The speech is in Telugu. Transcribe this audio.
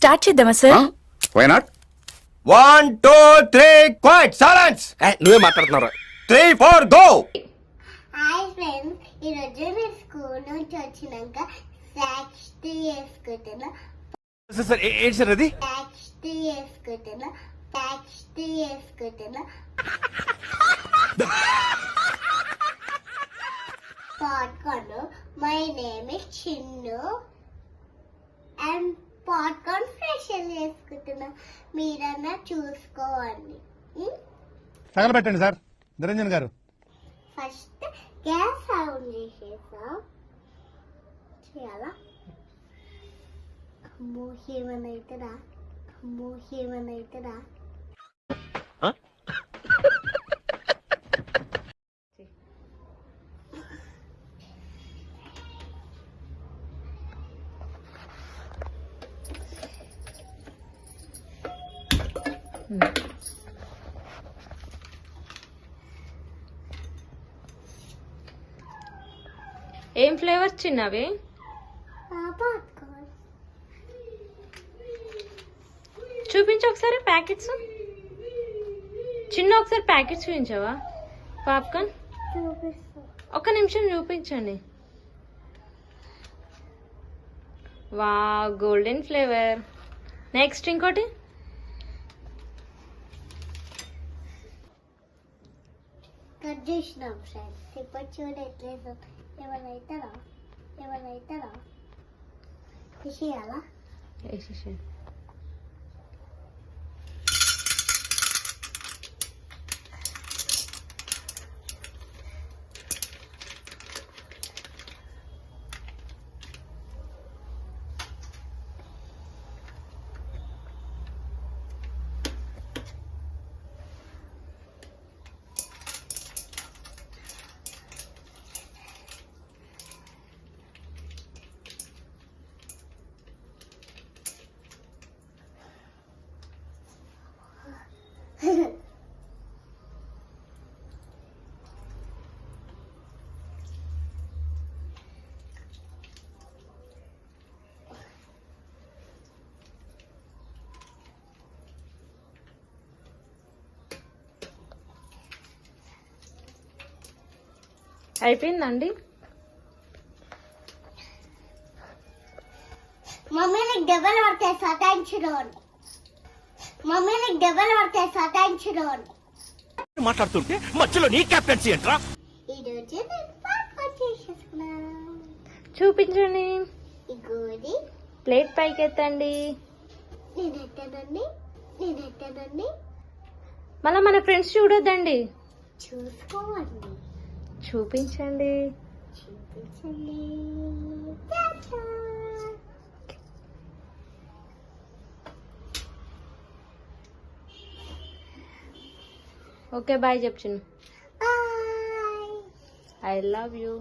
స్టార్ట్ చేద్దామా sir? Why not? 1 2 3 quiet silence. నువ్వే మాట్లాడుతున్నారా? 3 4 గో. హాయ్ ఫ్రెండ్స్, ఈరోజు నేను స్కూల్ నుంచి వచ్చినాక స్నాక్స్ చేసుకుంటున్నా. సార్ ఏంటి సార్ అది? Popcorn. My name is Chinnu and popcorn special చేసుకుంటున్నా. మీరన్నా చూసుకోవాలి. తగలబెట్టండి సార్ నిరంజన్ గారు. ఫస్ట్ గ్యాస్ ఆన్ చేసేసాం. చేయాలా? ఏమనైతుందా? ఏం ఫ్లేవర్స్ చిన్నవి? పాప్కార్న్. చూపించు ఒకసారి ప్యాకెట్స్. చిన్న ఒకసారి ప్యాకెట్స్ చూపించావా? పాప్కార్న్ ఒక్క నిమిషం చూపించండి. వా, గోల్డెన్ ఫ్లేవర్. నెక్స్ట్ ఇంకోటి. కట్ చేసినాం ఫ్రెండ్స్. ఇప్పుడు చూడు ఎట్లేదు. ఏమనైతారా? చేయాలా? అయిపోయిందండి. మమ్మీ నీకు దెబ్బలు పడతాయి సతాయించురోని. మాట్లాడుతుంటే మధ్యలో నీ కెప్టెన్సీ ఏంట్రా? ఈరోజు నేను పాప్కార్న్ చేసేసుకున్నా. చూపించండి. ఇగోది ప్లేట్ పైకి ఎత్తండి. నేను ఎట్టానండి. మళ్ళీ మన ఫ్రెండ్స్ చూడొద్దండి. చూసుకోవండి. చూపించండి. టాటా. ఓకే బాయ్ చెప్పు చిన్న. బాయ్. I love you.